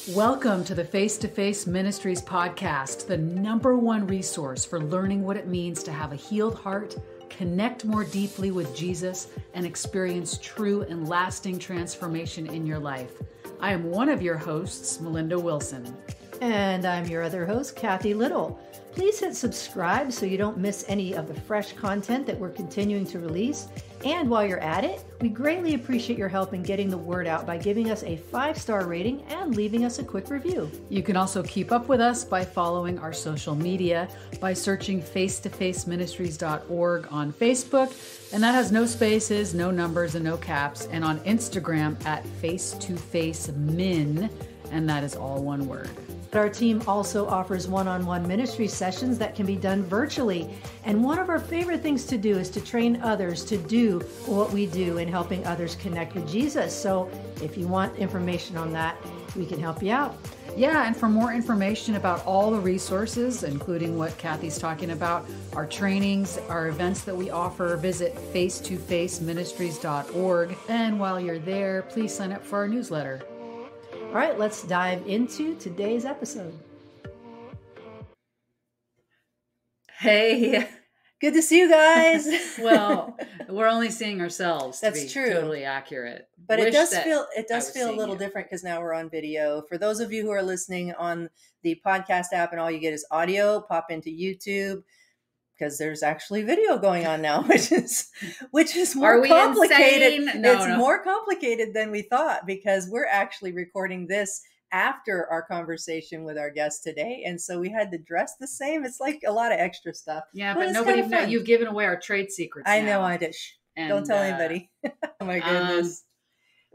Welcome to the Face-to-Face Ministries podcast, the #1 resource for learning what it means to have a healed heart, connect more deeply with Jesus, and experience true and lasting transformation in your life. I am one of your hosts, Melinda Wilson. And I'm your other host, Kathy Little. Please hit subscribe so you don't miss any of the fresh content that we're continuing to release. And while you're at it, we greatly appreciate your help in getting the word out by giving us a 5-star rating and leaving us a quick review. You can also keep up with us by following our social media by searching face-to-faceministries.org on Facebook. And that has no spaces, no numbers, and no caps. And on Instagram at face-to-face-min. And that is all one word. Our team also offers one-on-one ministry sessions that can be done virtually. And one of our favorite things to do is to train others to do what we do in helping others connect with Jesus. So if you want information on that, we can help you out. Yeah, and for more information about all the resources, including what Kathy's talking about, our trainings, our events that we offer, visit face-to-faceministries.org. And while you're there, please sign up for our newsletter. All right, let's dive into today's episode. Hey, good to see you guys. Well, we're only seeing ourselves. That's to be true. Totally accurate. But it does feel a little you. different because now we're on video. For those of you who are listening on the podcast app and all you get is audio, pop into YouTube because there's actually video going on now, which is more complicated. It's more complicated than we thought because we're actually recording this after our conversation with our guest today. And so we had to dress the same. It's like a lot of extra stuff. Yeah, but nobody knows. You've given away our trade secrets. I know I did. Don't tell anybody. Oh my goodness.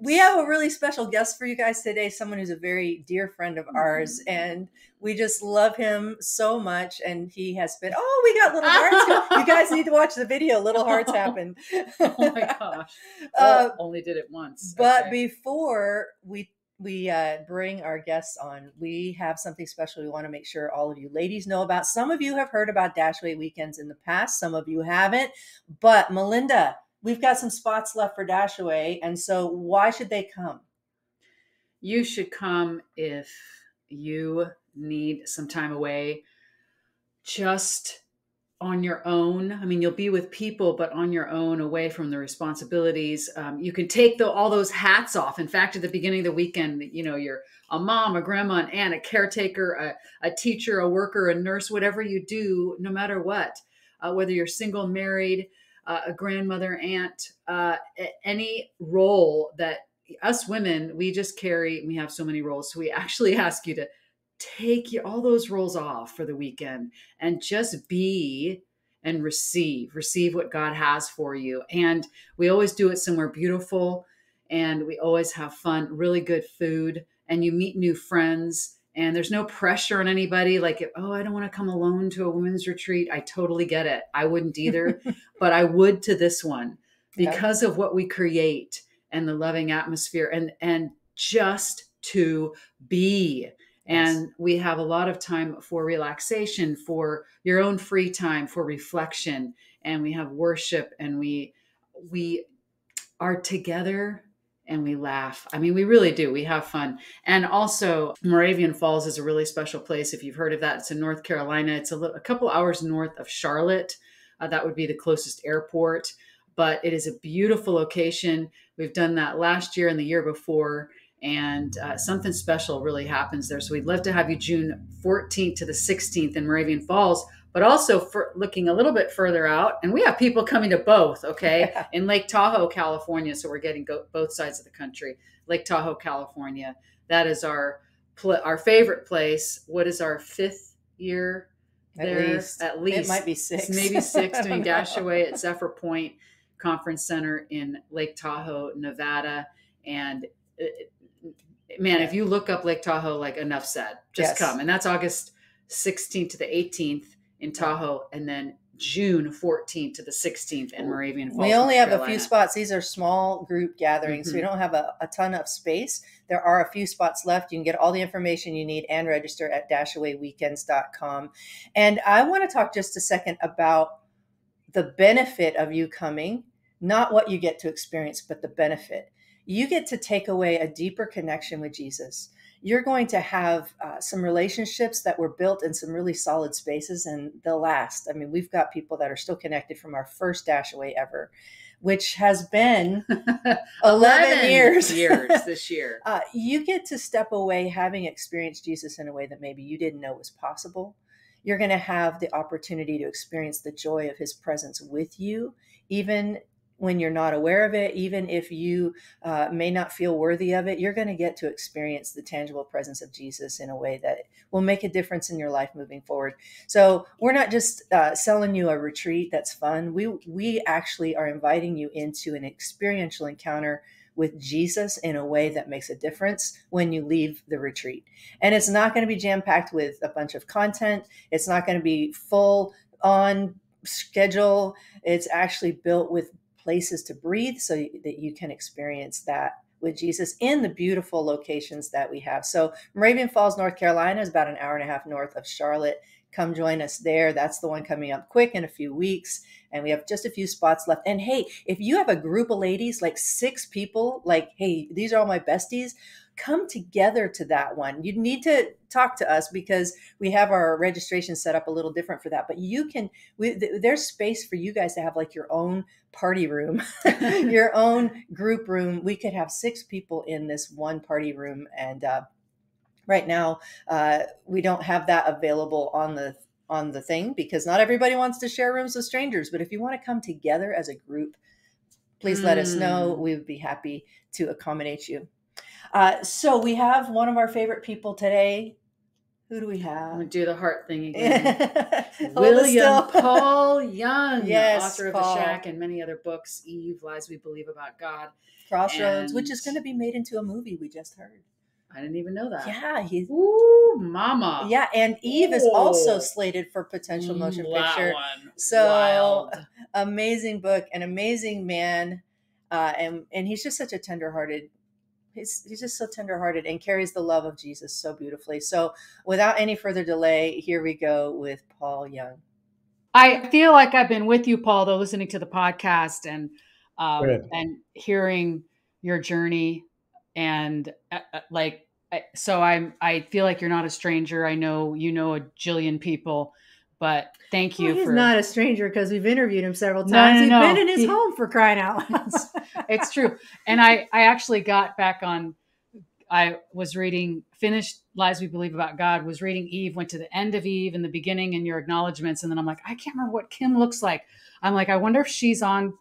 We have a really special guest for you guys today, someone who's a very dear friend of ours, and we just love him so much. And he has been, we got little hearts. You guys need to watch the video. Little hearts happen. Oh my gosh. Well, only did it once. But before we bring our guests on, we have something special we want to make sure all of you ladies know about. Some of you have heard about Dashaway weekends in the past. Some of you haven't. But Melinda, we've got some spots left for Dashaway. And so why should they come? You should come if you need some time away just on your own. I mean, you'll be with people, but on your own, away from the responsibilities. You can take all those hats off. In fact, at the beginning of the weekend, you're a mom, a grandma, an aunt, a caretaker, a teacher, a worker, a nurse, whatever you do, no matter what, whether you're single, married, a grandmother, aunt, any role that us women, we just carry. We have so many roles. So we actually ask you to take all those roles off for the weekend and just be and receive what God has for you. And we always do it somewhere beautiful, and we always have fun, really good food, and you meet new friends. And there's no pressure on anybody like, I don't want to come alone to a women's retreat. I totally get it. I wouldn't either, but I would to this one because of what we create and the loving atmosphere and just to be. And we have a lot of time for relaxation, for your own free time, for reflection. And we have worship, and we are together. And we laugh. I mean, we really do. We have fun. And also, Moravian Falls is a really special place. If you've heard of that, it's in North Carolina. It's a couple hours north of Charlotte. That would be the closest airport. But it is a beautiful location. We've done that last year and the year before. And something special really happens there. So we'd love to have you June 14th to the 16th in Moravian Falls. But also for looking a little bit further out, and we have people coming to both, in Lake Tahoe, California. So we're getting both sides of the country. Lake Tahoe, California. That is our favorite place. What is our 5th year there? At least. It might be 6. Maybe 6 doing Dashaway at Zephyr Point Conference Center in Lake Tahoe, Nevada. And if you look up Lake Tahoe, like enough said, just come. And that's August 16th to the 18th. In Tahoe, and then June 14th to the 16th in Moravian Falls. We only have a few spots. These are small group gatherings. So we don't have a ton of space. There are a few spots left. You can get all the information you need and register at dashawayweekends.com. And I want to talk just a second about the benefit of you coming, not what you get to experience, but the benefit. You get to take away a deeper connection with Jesus. you're going to have some relationships that were built in some really solid spaces, and they'll last. I mean, we've got people that are still connected from our first Dash Away ever, which has been 11 years this year. You get to step away having experienced Jesus in a way that maybe you didn't know was possible. You're going to have the opportunity to experience the joy of his presence with you, even when you're not aware of it, even if you may not feel worthy of it. You're going to get to experience the tangible presence of Jesus in a way that will make a difference in your life moving forward. So we're not just selling you a retreat that's fun. We actually are inviting you into an experiential encounter with Jesus in a way that makes a difference when you leave the retreat. And it's not going to be jam-packed with a bunch of content. It's not going to be full on schedule. It's actually built with places to breathe so that you can experience that with Jesus in the beautiful locations that we have. So Moravian Falls, North Carolina is about an hour and a half north of Charlotte. Come join us there. That's the one coming up quick in a few weeks. And we have just a few spots left. And hey, if you have a group of ladies, like 6 people, like, hey, these are all my besties, come together to that one. You need to talk to us because we have our registration set up a little different for that. But there's space for you guys to have like your own party room, your own group room. We could have 6 people in this one party room. And right now, we don't have that available on the thing because not everybody wants to share rooms with strangers. But if you want to come together as a group, please let us know. We would be happy to accommodate you. So we have one of our favorite people today. Who do we have? I'm going to do the heart thing again. William Paul Young, yes, author Paul. of The Shack and many other books, Eve, Lies We Believe About God. Crossroads, which is going to be made into a movie, we just heard. I didn't even know that. Yeah. Ooh, mama. Yeah, and Eve is also slated for potential motion picture. So wild. Amazing book, an amazing man. And he's just such a tenderhearted. He's just so tenderhearted and carries the love of Jesus so beautifully. So without any further delay, here we go with Paul Young. I feel like I've been with you, Paul, though, listening to the podcast and hearing your journey. And I feel like you're not a stranger. I know you know a jillion people, but thank you. He's not a stranger because we've interviewed him several times. He's been in his home for crying out loud. It's true. And I actually got back on, I was finished Lies We Believe About God, was reading Eve, went to the end of Eve and the beginning and your acknowledgments. And then I'm like, I can't remember what Kim looks like. I'm like, I wonder if she's on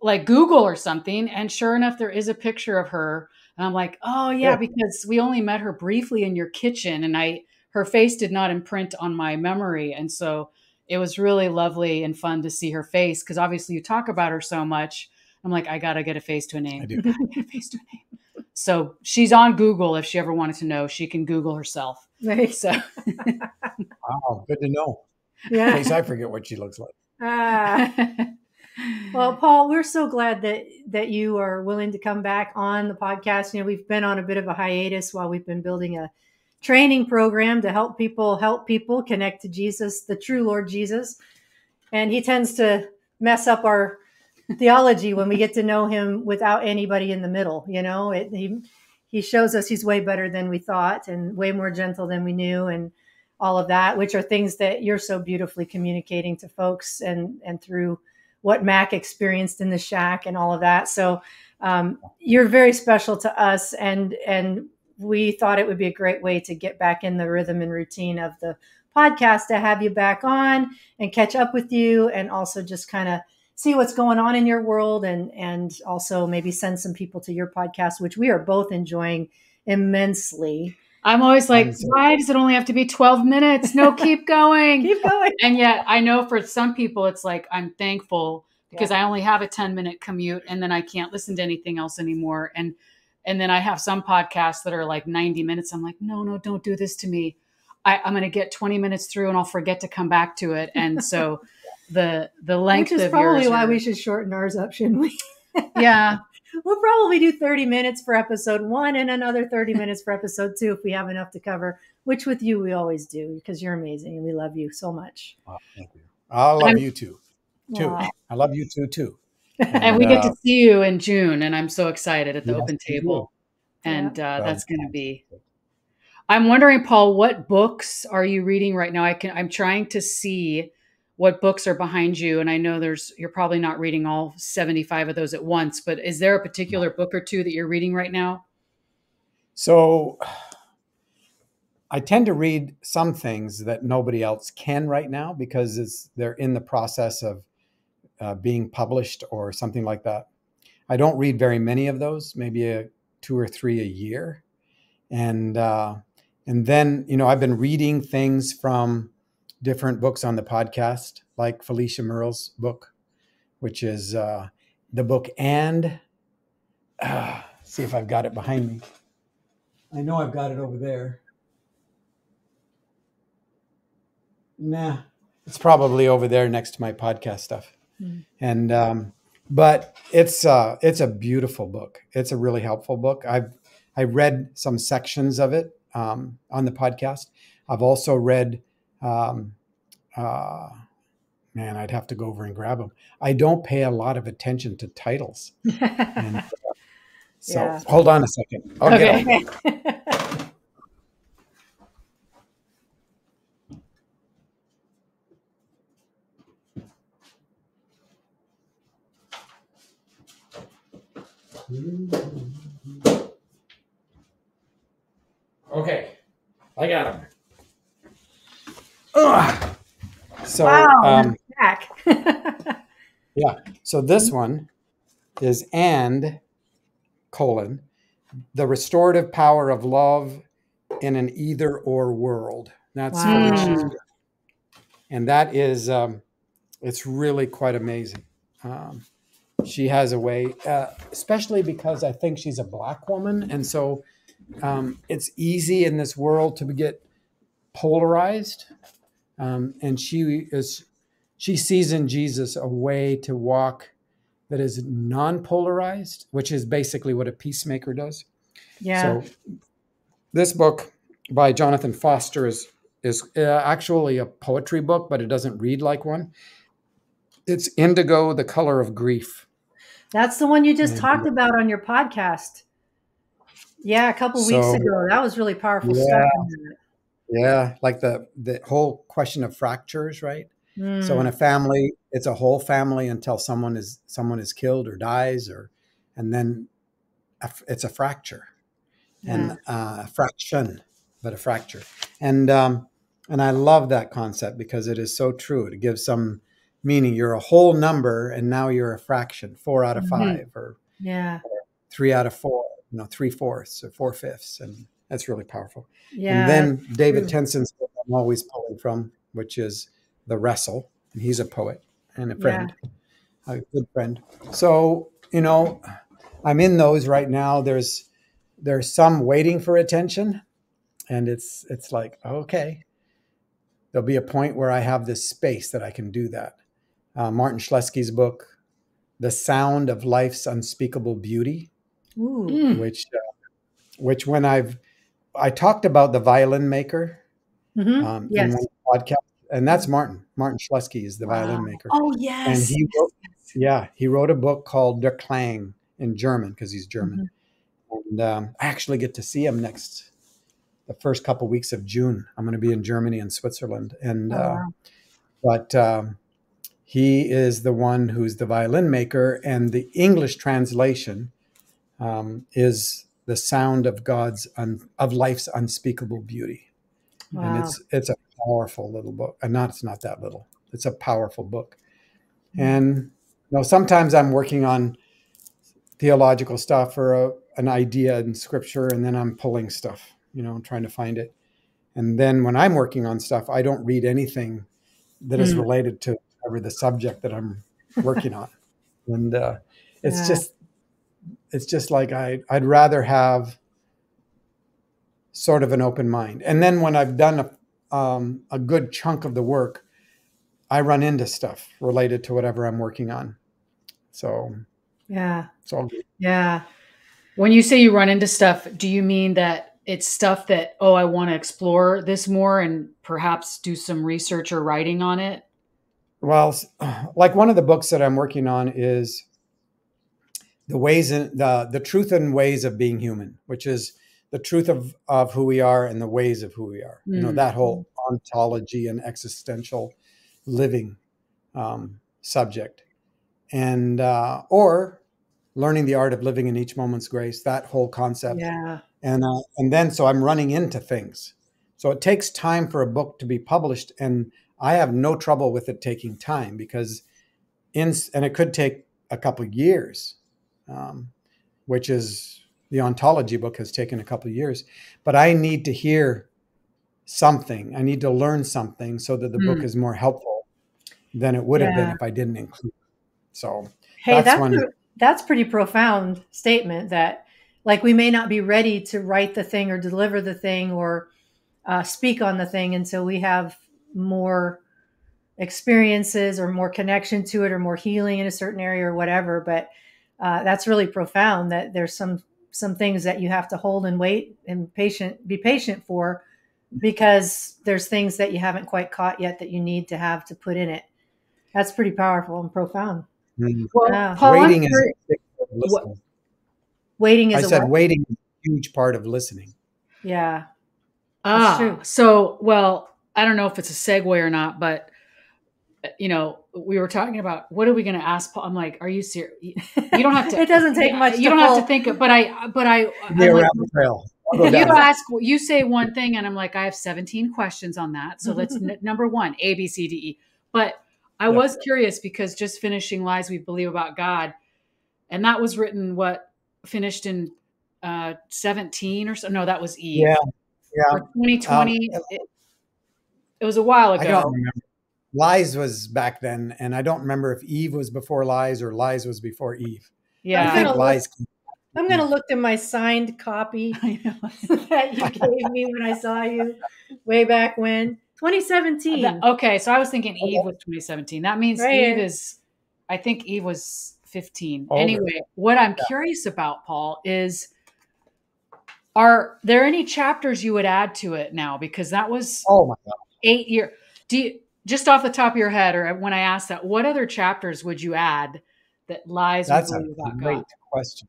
like Google or something. And sure enough, there is a picture of her. And I'm like, oh yeah, because we only met her briefly in your kitchen and her face did not imprint on my memory. And so it was really lovely and fun to see her face. Cause obviously you talk about her so much. I'm like, I got to get a face to a name. I do. I gotta get a face to a name. So she's on Google. If she ever wanted to know, she can Google herself. Right. So, wow, good to know. Yeah. In case I forget what she looks like. Well, Paul, we're so glad that you are willing to come back on the podcast. You know, we've been on a bit of a hiatus while we've been building a training program to help people connect to Jesus, the true Lord Jesus. And he tends to mess up our theology when we get to know him without anybody in the middle. You know, he shows us he's way better than we thought and way more gentle than we knew and all of that, which are things that you're so beautifully communicating to folks and through what Mac experienced in the shack and all of that. So you're very special to us. And we thought it would be a great way to get back in the rhythm and routine of the podcast to have you back on and catch up with you and also just kind of see what's going on in your world and also maybe send some people to your podcast, which we are both enjoying immensely. I'm always like, why does it only have to be 12 minutes? No, keep going. Keep going. And yet I know for some people, it's like, I'm thankful because I only have a 10-minute commute and then I can't listen to anything else anymore. And then I have some podcasts that are like 90 minutes. I'm like, no, don't do this to me. I'm going to get 20 minutes through and I'll forget to come back to it. And so the length which is of probably yours why we should shorten ours up, shouldn't we? Yeah. We'll probably do 30 minutes for episode 1 and another 30 minutes for episode 2 if we have enough to cover, which with you, we always do because you're amazing and we love you so much. Oh, thank you. I love you too. Wow. I love you too. And we get to see you in June and I'm so excited at the open table. do. And that's going to be I'm wondering, Paul, what books are you reading right now? I'm trying to see what books are behind you. And I know you're probably not reading all 75 of those at once, but is there a particular book or two that you're reading right now? So I tend to read some things that nobody else can right now because they're in the process of being published or something like that. I don't read very many of those, maybe 2 or 3 a year. And then, I've been reading things from different books on the podcast, like Felicia Merle's book, which is the book And. See if I've got it behind me. I know I've got it over there. Nah, it's probably over there next to my podcast stuff. Mm. And but it's a beautiful book. It's a really helpful book. I read some sections of it on the podcast. I've also read, man, I'd have to go over and grab them. I don't pay a lot of attention to titles. And, so hold on a second. I'll get it. Okay, I got them. So, wow, back. Yeah. So this one is And, the restorative power of love in an either or world. That's Felicia's book. And that is, it's really quite amazing. She has a way, especially because I think she's a Black woman. And so it's easy in this world to get polarized. And she sees in Jesus a way to walk that is non-polarized, which is basically what a peacemaker does. Yeah. So this book by Jonathan Foster is actually a poetry book, but it doesn't read like one. It's Indigo, the Color of Grief. That's the one you just talked about on your podcast. Yeah, a couple weeks ago. That was really powerful stuff. Yeah, like the whole question of fractures, right? So in a family, it's a whole family until someone is killed or dies, and then it's a fracture, and a fraction, but a fracture. And I love that concept because it is so true. It gives some meaning. You're a whole number, and now you're a fraction, 4 out of 5, or 3 out of 4, 3/4 or 4/5, and that's really powerful. Yeah. And then David Tenson's book I'm always pulling from, which is The Wrestle, and he's a poet and a friend, a good friend. So, I'm in those right now. There's some waiting for attention, and it's like, okay, there'll be a point where I have this space that I can do that. Martin Schlesky's book, The Sound of Life's Unspeakable Beauty, which when I talked about the violin maker in one podcast, and that's Martin Schlesky is the violin maker. Oh, yes. And he wrote a book called Der Klang in German because he's German. And I actually get to see him the first couple of weeks of June. I'm going to be in Germany and Switzerland. And but he is the one who's the violin maker, and the English translation is The Sound of of Life's Unspeakable Beauty. Wow. And it's a powerful little book. And it's not that little. It's a powerful book. And sometimes I'm working on theological stuff or an idea in scripture, and then I'm pulling stuff, trying to find it. And then when I'm working on stuff, I don't read anything that is related to the subject that I'm working on. And it's just like I'd rather have sort of an open mind. And then when I've done a good chunk of the work, I run into stuff related to whatever I'm working on. So it's all good. Yeah. When you say you run into stuff, do you mean that it's stuff that, I want to explore this more and perhaps do some research or writing on it? Well, like one of the books that I'm working on is the truth and ways of being human, which is the truth of who we are and the ways of who we are. That whole ontology and existential living subject, and or learning the art of living in each moment's grace, that whole concept. Yeah. And then so I'm running into things. So it takes time for a book to be published, and I have no trouble with it taking time, because and it could take a couple of years, which is the ontology book has taken a couple of years. But I need to hear something. I need to learn something so that the book is more helpful than it would have been if I didn't include it. So hey, that's pretty profound statement, that like we may not be ready to write the thing or deliver the thing or speak on the thing until we have more experiences or more connection to it or more healing in a certain area or whatever. But that's really profound, that there's some things that you have to hold and wait and be patient for, because there's things that you haven't quite caught yet that you need to have to put in it. That's pretty powerful and profound. Well, Paul, waiting is a big part of listening. Waiting is waiting is a huge part of listening. Yeah. That's true. So, well, I don't know if it's a segue or not, but we were talking about what are we going to ask Paul? I'm like, are you serious? You don't have to. It doesn't take much. You don't have to think. But I. Around the trail. You say one thing, and I'm like, I have 17 questions on that. So let's number one, A, B, C, D, E. But I was curious, because just finishing Lies We Believe About God, and that was written finished in 17 or so. No, that was Eve. Yeah. Or 2020. It was a while ago. I don't remember. Lies was back then, and I don't remember if Eve was before Lies or Lies was before Eve. Yeah, I think Lies. I'm going to look in my signed copy that you gave me when I saw you way back when. 2017. Okay, so I was thinking Eve was 2017. That means I think Eve was 15. Oh, anyway, what I'm curious about, Paul, is are there any chapters you would add to it now? Because that was 8 years. Do you, just off the top of your head, or when I asked that, what other chapters would you add that Lies We Believe About God? That's a great question.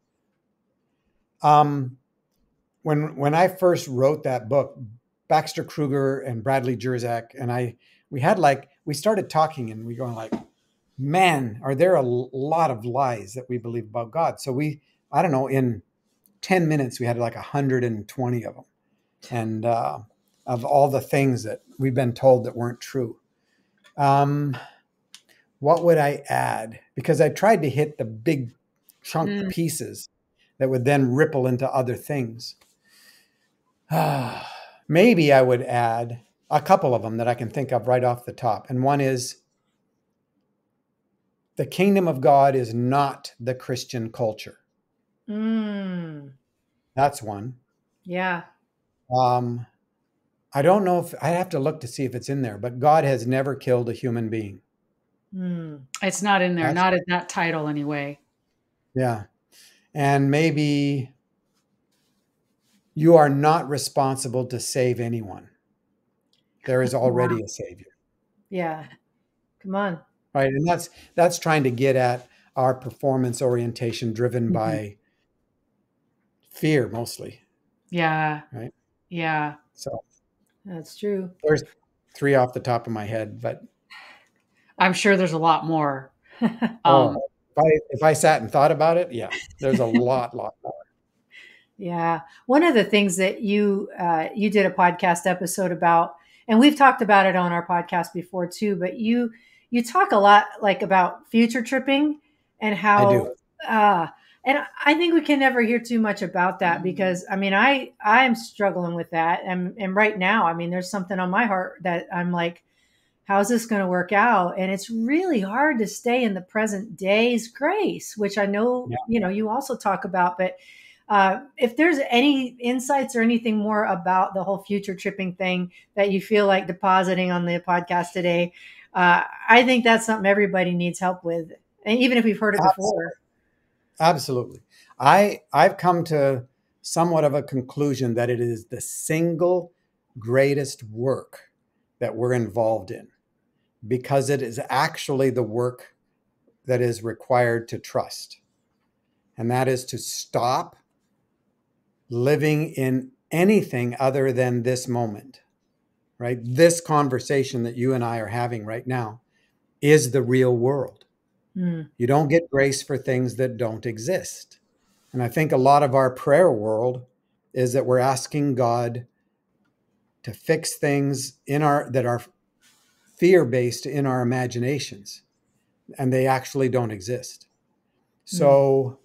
When I first wrote that book, Baxter Kruger and Bradley Jerzak and we started talking, and we going like, man, are there a lot of lies that we believe about God? So I don't know, in 10 minutes, we had like 120 of them. And of all the things that we've been told that weren't true. What would I add? Because I tried to hit the big chunk pieces that would then ripple into other things. Maybe I would add a couple of them that I can think of right off the top. And one is, the kingdom of God is not the Christian culture. That's one. Yeah. I don't know if I have to look to see if it's in there, but God has never killed a human being. It's not in there, not in that title anyway. Yeah. And maybe you are not responsible to save anyone. There is already a savior. Yeah. Come on. Right. And that's trying to get at our performance orientation driven by fear mostly. Yeah. Right. Yeah. So that's true. There's 3 off the top of my head, but I'm sure there's a lot more. If I sat and thought about it, there's a lot more. Yeah. One of the things that you did a podcast episode about, and we've talked about it on our podcast before too, but you talk a lot like about future tripping and how, I do. and I think we can never hear too much about that, because I mean, I am struggling with that. And right now, I mean, there's something on my heart that I'm like, how's this going to work out? And it's really hard to stay in the present day's grace, which I know, you also talk about, but if there's any insights or anything more about the whole future tripping thing that you feel like depositing on the podcast today, I think that's something everybody needs help with. And even if we've heard it before. Absolutely. I've come to somewhat of a conclusion that it is the single greatest work that we're involved in, because it is actually the work that is required to trust. And that is to stop living in anything other than this moment, right? This conversation that you and I are having right now is the real world. You don't get grace for things that don't exist. And I think a lot of our prayer world is that we're asking God to fix things that are fear-based in our imaginations, and they actually don't exist. So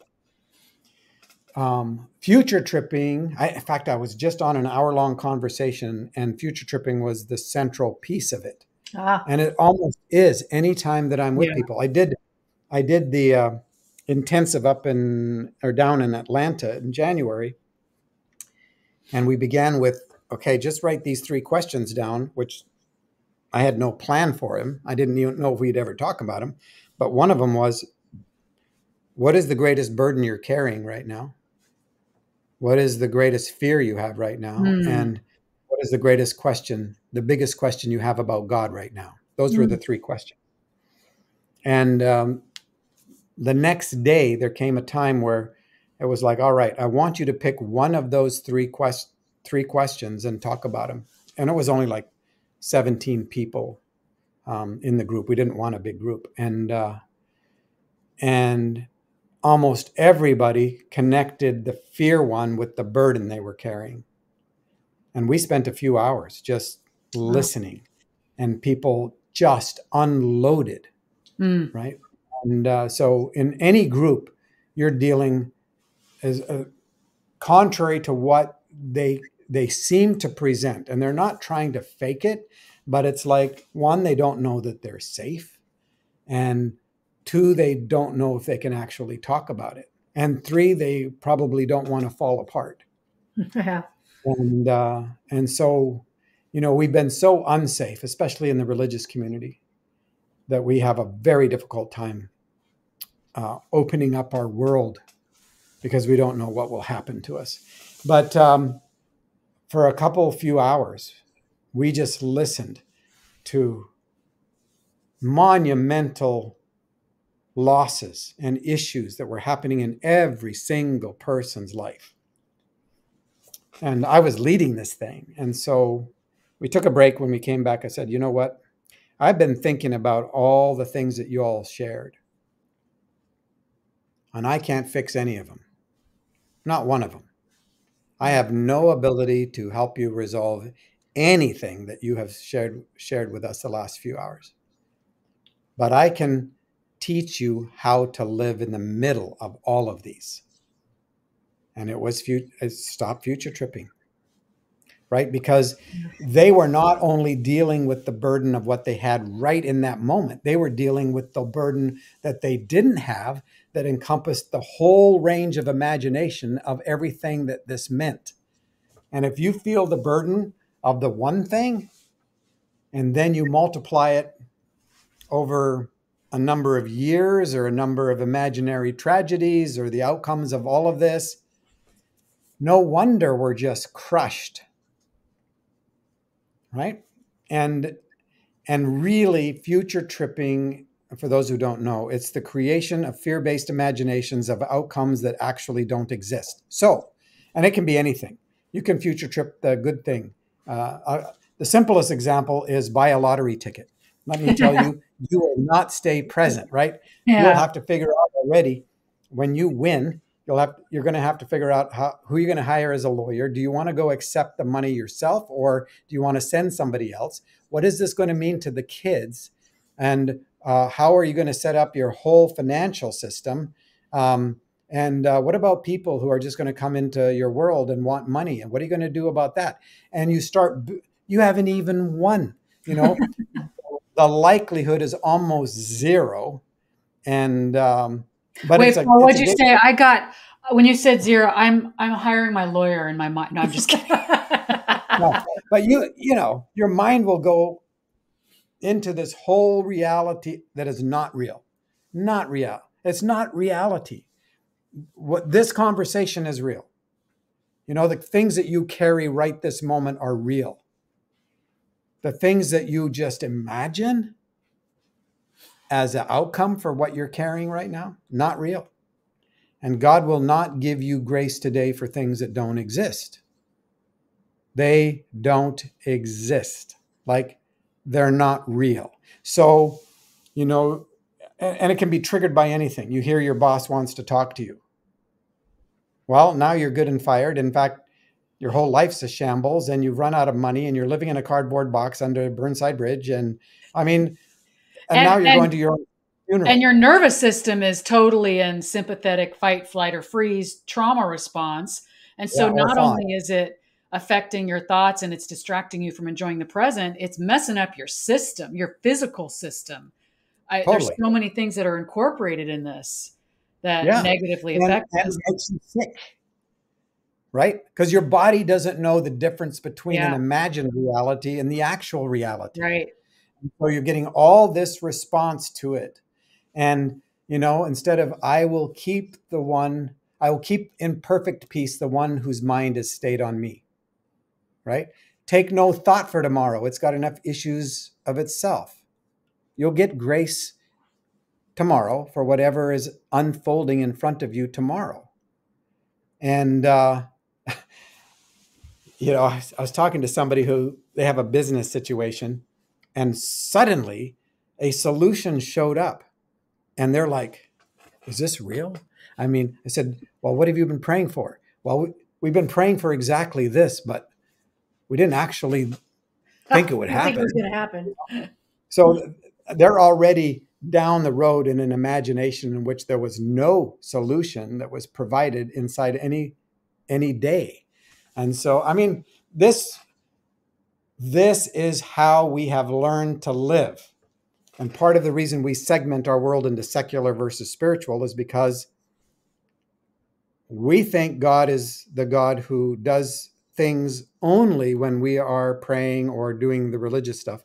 future tripping, in fact, I was just on an hour-long conversation, and future tripping was the central piece of it. And it almost is anytime that I'm with people. I did the intensive down in Atlanta in January. And we began with, okay, just write these 3 questions down, which I had no plan for him. I didn't even know if we'd ever talk about them. But one of them was, what is the greatest burden you're carrying right now? What is the greatest fear you have right now? And what is the biggest question you have about God right now? Those were the 3 questions. And the next day, there came a time where it was like, all right, I want you to pick one of those 3 questions and talk about them. And it was only like 17 people in the group. We didn't want a big group. And almost everybody connected the fear one with the burden they were carrying. And we spent a few hours just listening, and people just unloaded, right? And so in any group, you're dealing as contrary to what they seem to present. And they're not trying to fake it, but it's like, 1, they don't know that they're safe. And 2, they don't know if they can actually talk about it. And 3, they probably don't want to fall apart. Yeah. And so, we've been so unsafe, especially in the religious community, that we have a very difficult time opening up our world because we don't know what will happen to us. But for a few hours, we just listened to monumental losses and issues that were happening in every single person's life. And I was leading this thing. And so we took a break. When we came back, I said, you know what? I've been thinking about all the things that you all shared, and I can't fix any of them. Not one of them. I have no ability to help you resolve anything that you have shared with us the last few hours. But I can teach you how to live in the middle of all of these. And it was stop future tripping, right? Because they were not only dealing with the burden of what they had right in that moment, they were dealing with the burden that they didn't have, that encompassed the whole range of imagination of everything that this meant. And if you feel the burden of the one thing, and then you multiply it over a number of years or a number of imaginary tragedies or the outcomes of all of this, no wonder we're just crushed, right? And really, future tripping, for those who don't know, it's the creation of fear-based imaginations of outcomes that actually don't exist. So, and it can be anything. You can future trip the good thing. The simplest example is buy a lottery ticket. Let me tell you, you will not stay present, right? Yeah. You'll have to figure out already when you win. You're going to have to figure out who you're going to hire as a lawyer. Do you want to go accept the money yourself, or do you want to send somebody else? What is this going to mean to the kids? And how are you going to set up your whole financial system? And what about people who are just going to come into your world and want money? And what are you going to do about that? And you haven't even won, the likelihood is almost zero. And, but wait, it's Paul, what'd you say? When you said 0, I'm hiring my lawyer in my mind. No, I'm just kidding. No, but your mind will go into this whole reality that is not real. Not real. It's not reality. What this conversation is real. The things that you carry right this moment are real. The things that you just imagine as an outcome for what you're carrying right now, not real. And God will not give you grace today for things that don't exist. They don't exist. Like, they're not real. So, you know, and it can be triggered by anything. You hear your boss wants to talk to you. Well, now you're good and fired. In fact, your whole life's a shambles, and you've run out of money, and you're living in a cardboard box under Burnside Bridge. And I mean, and now you're going to your own funeral. And your nervous system is totally in sympathetic fight, flight, or freeze trauma response. And so not only is it affecting your thoughts and it's distracting you from enjoying the present, it's messing up your system, your physical system. There's so many things that are incorporated in this that negatively affect us. And makes you sick, right? Because your body doesn't know the difference between an imagined reality and the actual reality. Right. So you're getting all this response to it. And, you know, instead of, I will keep in perfect peace the one whose mind is stayed on me, right? Take no thought for tomorrow. It's got enough issues of itself. You'll get grace tomorrow for whatever is unfolding in front of you tomorrow. And, you know, I was talking to somebody who, they have a business situation, and suddenly a solution showed up. And they're like, is this real? I mean, I said, well, what have you been praying for? Well, we've been praying for exactly this, but we didn't actually think it would happen. Think it was going to happen. So they're already down the road in an imagination in which there was no solution that was provided inside any day. And so, I mean, this is how we have learned to live. And part of the reason we segment our world into secular versus spiritual is because we think God is the God who does things only when we are praying or doing the religious stuff.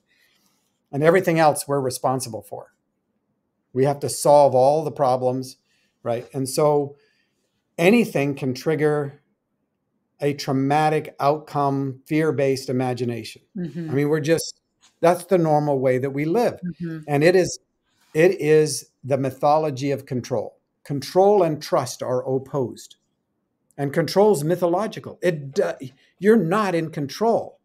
And everything else we're responsible for. We have to solve all the problems, right? And so anything can trigger a traumatic outcome, fear-based imagination. Mm-hmm. I mean, that's the normal way that we live. Mm-hmm. And it is the mythology of control. Control and trust are opposed. And control is mythological. You're not in control.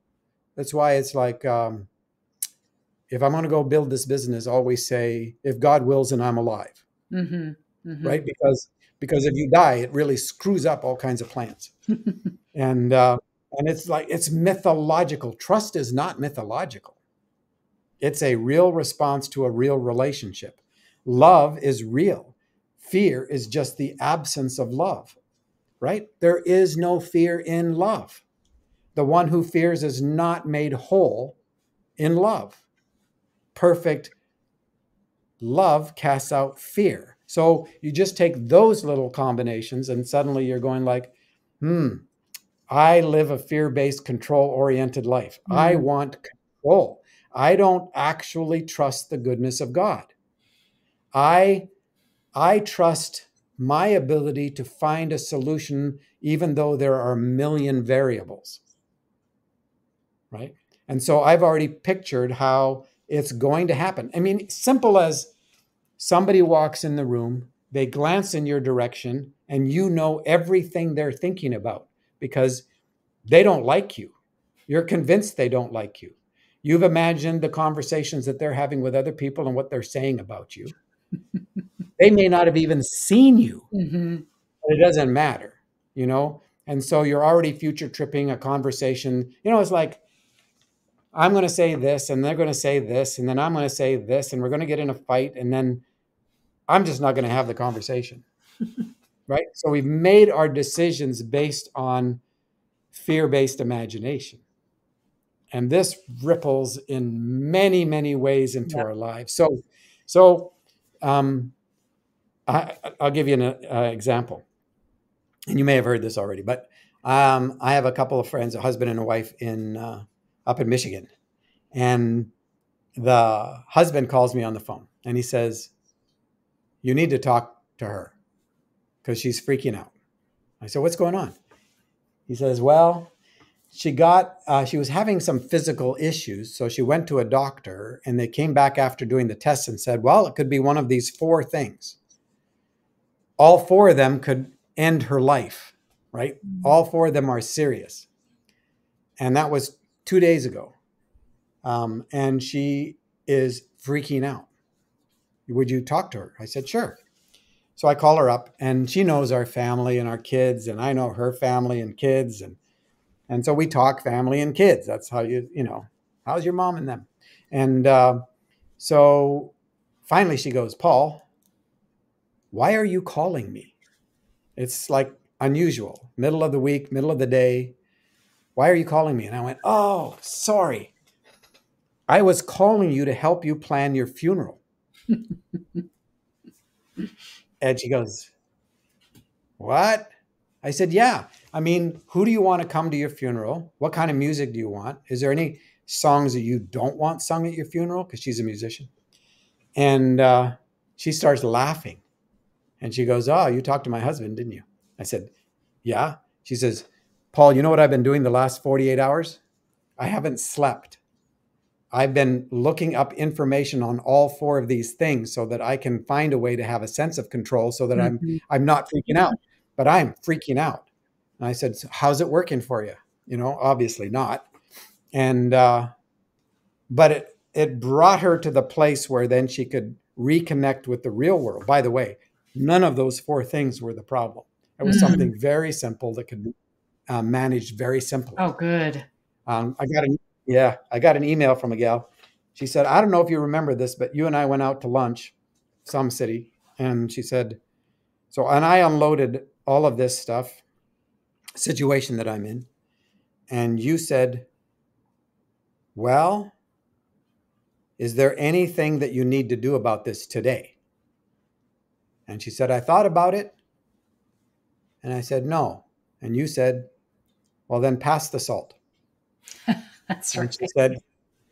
That's why it's like, if I'm going to go build this business, always say, if God wills and I'm alive. Mm-hmm. Mm-hmm. Right? Because if you die, it really screws up all kinds of plans. And it's like, it's mythological. Trust is not mythological. It's a real response to a real relationship. Love is real. Fear is just the absence of love, right? There is no fear in love. The one who fears is not made whole in love. Perfect love casts out fear. So you just take those little combinations and suddenly you're going like, I live a fear-based, control-oriented life. I want control. I don't actually trust the goodness of God. I trust my ability to find a solution, even though there are a million variables, right? And so I've already pictured how it's going to happen. I mean, simple as somebody walks in the room, they glance in your direction, and you know everything they're thinking about because they don't like you. You're convinced they don't like you. You've imagined the conversations that they're having with other people and what they're saying about you. They may not have even seen you, but it doesn't matter, you know? And so you're already future tripping a conversation. You know, it's like, I'm going to say this and they're going to say this, and then I'm going to say this, and we're going to get in a fight. And then I'm just not going to have the conversation, right? So we've made our decisions based on fear-based imagination. And this ripples in many, many ways into our lives. So I'll give you an example. And you may have heard this already, but I have a couple of friends, a husband and a wife up in Michigan. And the husband calls me on the phone and he says, you need to talk to her because she's freaking out. I said, what's going on? He says, well, she was having some physical issues. So she went to a doctor and they came back after doing the tests and said, well, it could be one of these 4 things. All 4 of them could end her life, right? All 4 of them are serious. And that was 2 days ago. And she is freaking out. Would you talk to her? I said, sure. So I call her up, and she knows our family and our kids, and I know her family and kids. And so we talk family and kids. That's how how's your mom and them? And so finally she goes, Paul, why are you calling me? It's like unusual, middle of the week, middle of the day. Why are you calling me? And I went, oh, sorry. I was calling you to help you plan your funeral. And she goes, what? I said, yeah. I mean, who do you want to come to your funeral? What kind of music do you want? Is there any songs that you don't want sung at your funeral? Because she's a musician. And she starts laughing. And she goes, oh, you talked to my husband, didn't you? I said, yeah. She says, Paul, you know what I've been doing the last 48 hours? I haven't slept. I've been looking up information on all 4 of these things so that I can find a way to have a sense of control so that I'm not freaking out, but I'm freaking out. And I said, so how's it working for you? Obviously not. And, but it brought her to the place where then she could reconnect with the real world. By the way, none of those 4 things were the problem. It was something very simple that could be managed very simply. Oh, good. I got an email from a gal. She said, I don't know if you remember this, but you and I went out to lunch, some city. And she said, and I unloaded all of this stuff, situation that I'm in. And you said, well, is there anything that you need to do about this today? And she said, I thought about it. And I said, no. And you said, well, then pass the salt. That's and right. She said,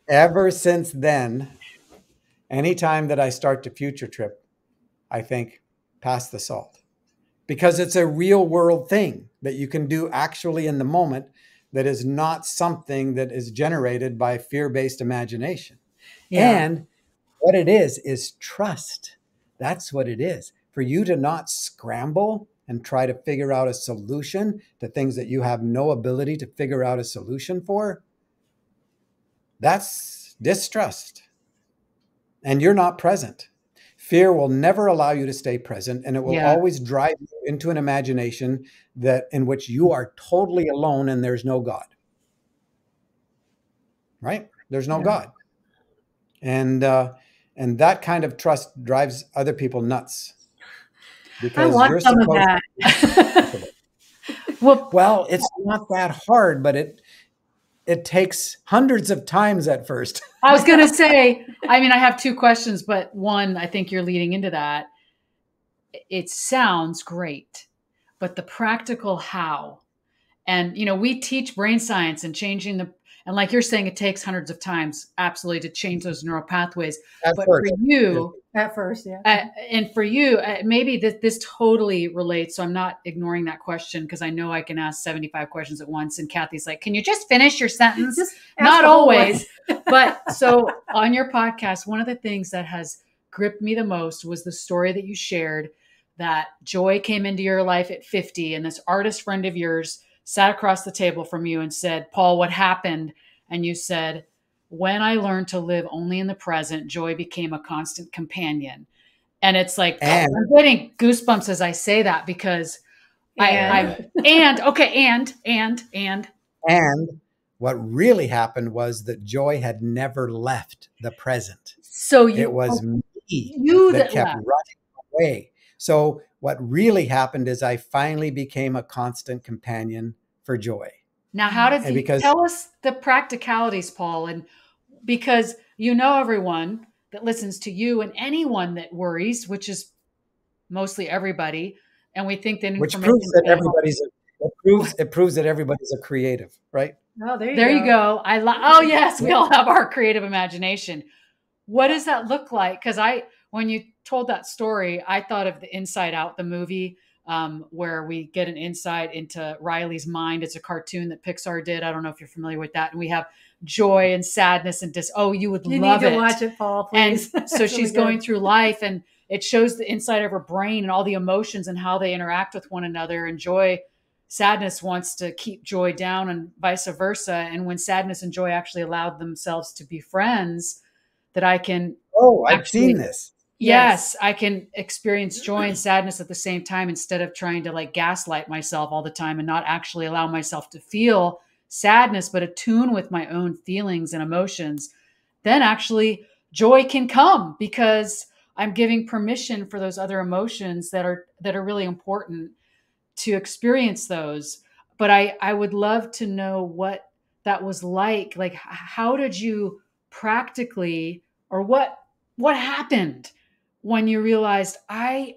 ever since then, anytime that I start to future trip, I think, pass the salt. Because it's a real world thing that you can do actually in the moment that is not something that is generated by fear-based imagination. Yeah. And what it is trust. That's what it is. For you to not scramble and try to figure out a solution to things that you have no ability to figure out a solution for, that's distrust. And you're not present. Fear will never allow you to stay present, and it will always drive you into an imagination in which you are totally alone and there's no God. Right? There's no God. And that kind of trust drives other people nuts. Because I want some of that. Well, it's not that hard, but it takes hundreds of times at first. I was going to say, I have 2 questions, but one, I think you're leading into that. It sounds great, but the practical how, and, we teach brain science and and like you're saying, it takes hundreds of times, absolutely, to change those neural pathways. But for you, at first, yeah. And for you, maybe this totally relates. So I'm not ignoring that question because I know I can ask 75 questions at once. And Kathy's like, can you just finish your sentence? Not always. But so on your podcast, one of the things that has gripped me the most was the story that you shared that joy came into your life at 50. And this artist friend of yours sat across the table from you and said, Paul, what happened? And you said, when I learned to live only in the present, joy became a constant companion. And it's like, I'm getting goosebumps as I say that because and what really happened was that joy had never left the present. So it was me that kept running away. So what really happened is I finally became a constant companion for joy. Now, how did you tell us the practicalities, Paul? And because everyone that listens to you and anyone that worries, which is mostly everybody, and we think that information proves that it proves that everybody's a creative, right? Oh, there you go. Oh yes, we all have our creative imagination. What does that look like? Because when you told that story, I thought of the Inside Out, the movie, where we get an insight into Riley's mind. It's a cartoon that Pixar did. I don't know if you're familiar with that. And we have joy and sadness and you would love it. You need to watch it, Paul, please. And so she's going through life and it shows the inside of her brain and all the emotions and how they interact with one another. And joy sadness wants to keep joy down and vice versa. And when sadness and joy actually allowed themselves to be friends, that I can Oh, I've seen actually, this. yes, I can experience joy and sadness at the same time instead of trying to like gaslight myself all the time and not actually allow myself to feel sadness, but attune with my own feelings and emotions. Then actually joy can come because I'm giving permission for those other emotions that are really important to experience those. But I would love to know what that was like. Like, how did you practically, or what happened when you realized I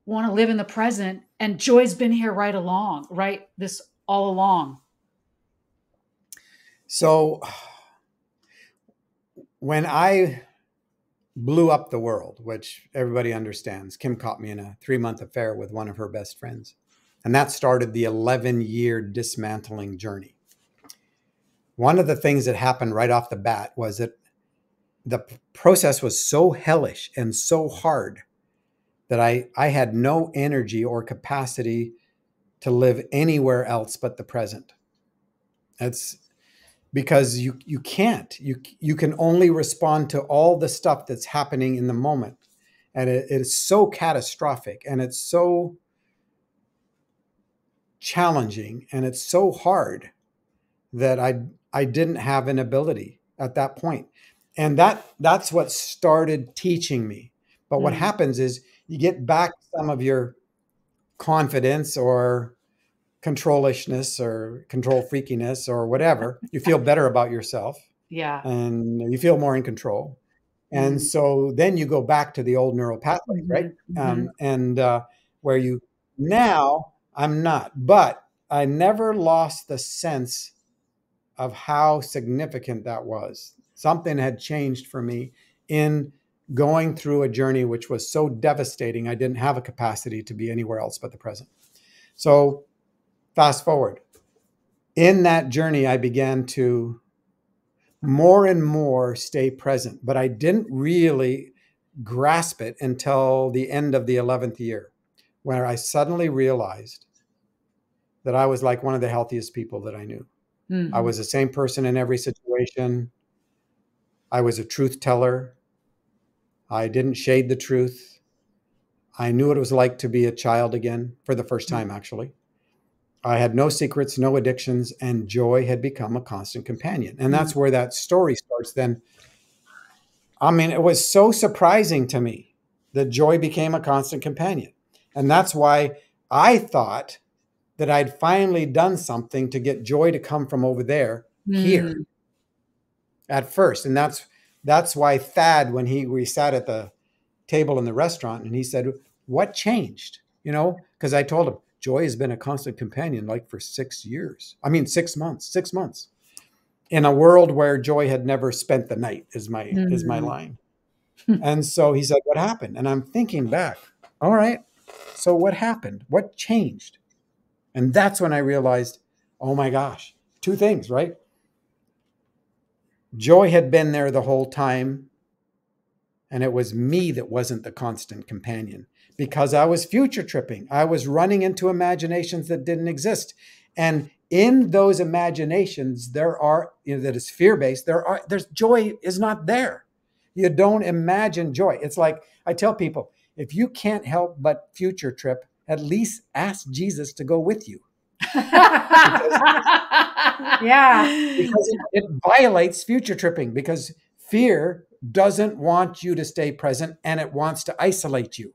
want to live in the present and joy's been here right this all along? So when I blew up the world, which everybody understands, Kim caught me in a 3-month affair with one of her best friends. And that started the 11-year dismantling journey. One of the things that happened right off the bat was that the process was so hellish and so hard that I had no energy or capacity to live anywhere else but the present. It's because you can't. You can only respond to all the stuff that's happening in the moment. And it is so catastrophic, and it's so challenging, and it's so hard that I didn't have an ability at that point. And that's what started teaching me. But what happens is you get back some of your confidence or controlishness or control freakiness or whatever. You feel better about yourself. Yeah. And you feel more in control. And so then you go back to the old neural pathways, right? Where you, now I'm not, but I never lost the sense of how significant that was. Something had changed for me in going through a journey which was so devastating. I didn't have a capacity to be anywhere else but the present. So fast forward. In that journey, I began to more and more stay present, but I didn't really grasp it until the end of the 11th year, where I suddenly realized that I was like one of the healthiest people that I knew. I was the same person in every situation. I was a truth teller. I didn't shade the truth. I knew what it was like to be a child again for the first time, actually. I had no secrets, no addictions, and joy had become a constant companion. And that's where that story starts then. I mean, it was so surprising to me that joy became a constant companion. And that's why I thought that I'd finally done something to get joy to come from over there here at first. And that's why Thad, when we sat at the table in the restaurant and he said, what changed? You know, because I told him, joy has been a constant companion like for 6 years. I mean, 6 months, 6 months. In a world where joy had never spent the night is my line. And so he said, what happened? And I'm thinking back, all right, so what happened? What changed? And that's when I realized, oh my gosh, 2 things, right? Joy had been there the whole time. And it was me that wasn't the constant companion because I was future tripping. I was running into imaginations that didn't exist. And in those imaginations, there are, that is fear-based, there's joy is not there. You don't imagine joy. It's like I tell people, if you can't help but future trip, at least ask Jesus to go with you. Because it violates future tripping, because fear doesn't want you to stay present and it wants to isolate you.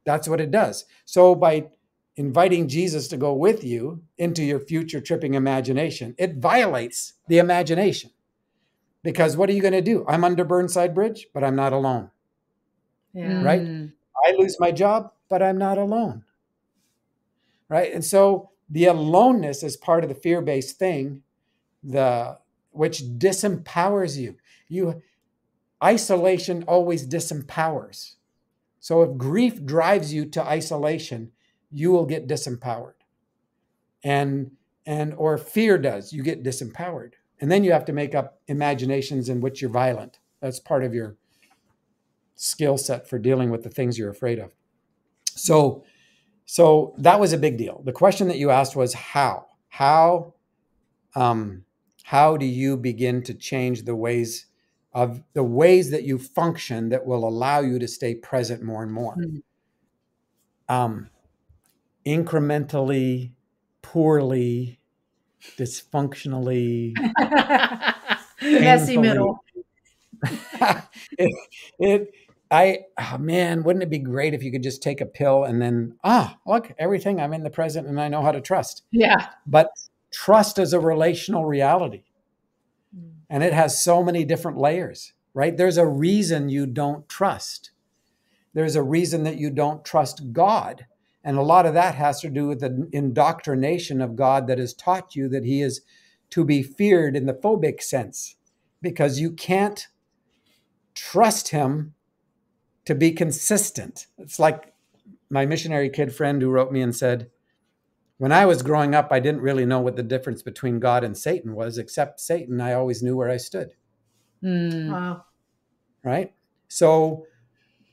That's what it does. So by inviting Jesus to go with you into your future tripping imagination, it violates the imagination. Because what are you going to do? I'm under Burnside Bridge, but I'm not alone. Right? I lose my job, but I'm not alone. Right? And so the aloneness is part of the fear-based thing, which disempowers you. Isolation always disempowers. So if grief drives you to isolation, you will get disempowered. Or fear does, you get disempowered. And then you have to make up imaginations in which you're violent. That's part of your skill set for dealing with the things you're afraid of. So So that was a big deal. The question that you asked was how? How do you begin to change the ways that you function that will allow you to stay present more and more? Incrementally, poorly, dysfunctionally, Messy painfully. middle. Man, wouldn't it be great if you could just take a pill and then, look, everything, I'm in the present and I know how to trust. Yeah. But trust is a relational reality. And it has so many different layers, right? There's a reason you don't trust. There's a reason that you don't trust God. And a lot of that has to do with the indoctrination of God that has taught you that he is to be feared in the phobic sense, because you can't trust him to be consistent. It's like my missionary kid friend who wrote me and said, when I was growing up, I didn't really know what the difference between God and Satan was, except Satan, I always knew where I stood. Wow. Right? So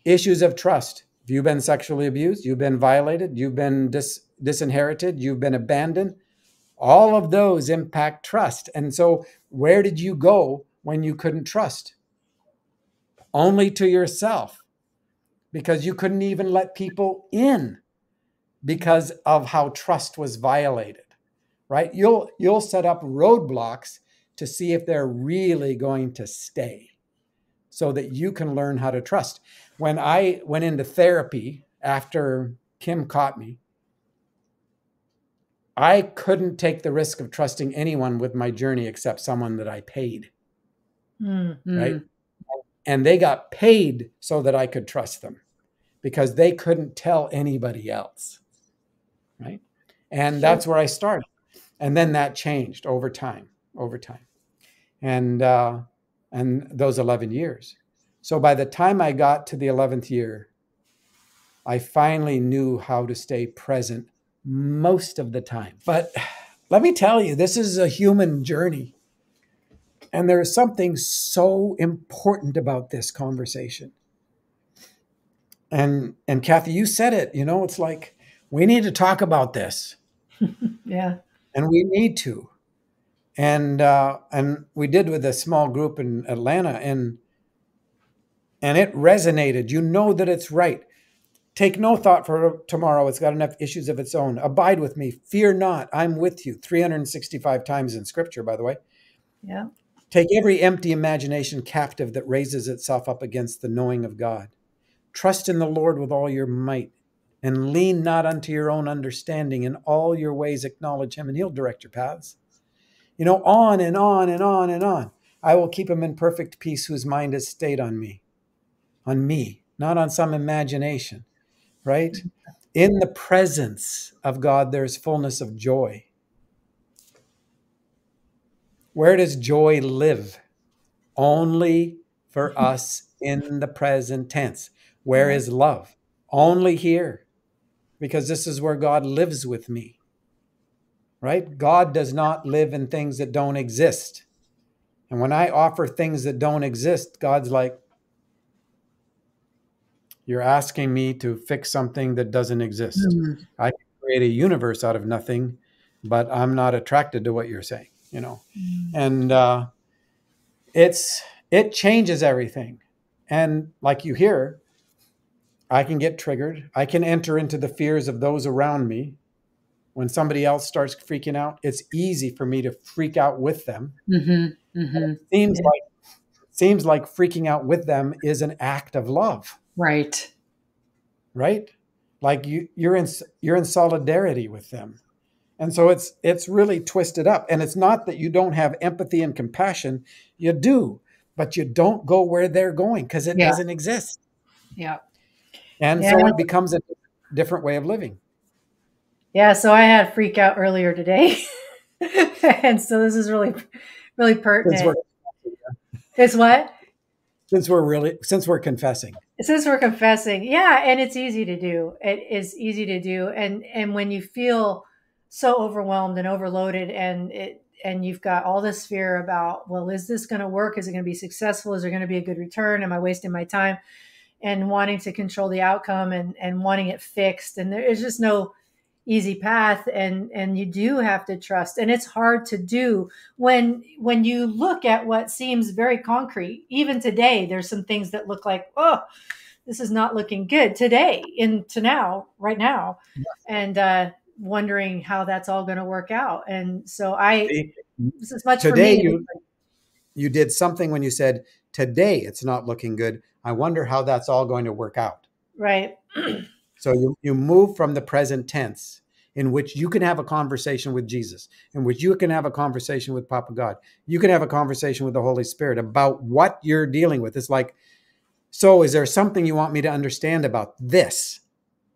issues of trust. If you've been sexually abused, you've been violated, you've been disinherited, you've been abandoned, all of those impact trust. And so where did you go when you couldn't trust? Only to yourself, because you couldn't even let people in because of how trust was violated, right? You'll set up roadblocks to see if they're really going to stay so that you can learn how to trust. When I went into therapy after Kim caught me, I couldn't take the risk of trusting anyone with my journey except someone that I paid, right? And they got paid so that I could trust them because they couldn't tell anybody else, right? And that's where I started. And then that changed over time. And those 11 years. So by the time I got to the 11th year, I finally knew how to stay present most of the time. But let me tell you, this is a human journey. And there is something so important about this conversation. And Kathy, you said it, it's like, we need to talk about this. Yeah. And we need to. And we did with a small group in Atlanta, and it resonated. You know that it's right. Take no thought for tomorrow. It's got enough issues of its own. Abide with me. Fear not. I'm with you. 365 times in scripture, by the way. Yeah. Take every empty imagination captive that raises itself up against the knowing of God. Trust in the Lord with all your might, and lean not unto your own understanding. In all your ways acknowledge him, and he'll direct your paths. On and on and on and on. I will keep him in perfect peace whose mind is stayed on me, not on some imagination, right? In the presence of God, there's fullness of joy. Where does joy live? Only for us in the present tense. Where is love? Only here, because this is where God lives with me, right? God does not live in things that don't exist. And when I offer things that don't exist, God's like, you're asking me to fix something that doesn't exist. I can create a universe out of nothing, but I'm not attracted to what you're saying, And it changes everything. And like you hear, I can get triggered. I can enter into the fears of those around me. When somebody else starts freaking out, it's easy for me to freak out with them. It seems like freaking out with them is an act of love. Right. Like you're in solidarity with them. And so it's really twisted up. And it's not that you don't have empathy and compassion. You do, but you don't go where they're going because it doesn't exist. Yeah. And so it becomes a different way of living. Yeah. So I had a freak out earlier today. And so this is really, really pertinent. It's what? Since we're confessing. Since we're confessing. Yeah. And it's easy to do. It is easy to do. And when you feel so overwhelmed and overloaded and you've got all this fear about, well, is this going to work? Is it going to be successful? Is there going to be a good return? Am I wasting my time? and wanting to control the outcome and wanting it fixed. And there is just no easy path. And you do have to trust. And it's hard to do when you look at what seems very concrete. Even today, there's some things that look like, oh, this is not looking good today right now. And wondering how that's all going to work out. And so this is much today for me. you did something when you said, today it's not looking good. I wonder how that's all going to work out. Right. So you move from the present tense in which you can have a conversation with Jesus, in which you can have a conversation with Papa God. You can have a conversation with the Holy Spirit about what you're dealing with. It's like, so is there something you want me to understand about this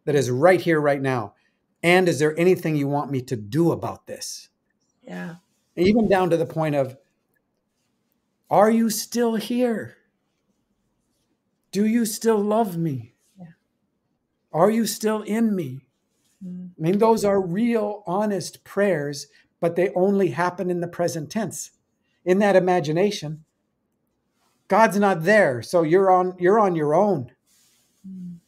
that is right here, right now? And is there anything you want me to do about this? Yeah. Even down to the point of, are you still here? Do you still love me? Yeah. Are you still in me? I mean, those are real, honest prayers, but they only happen in the present tense. In that imagination, God's not there, so you're on your own.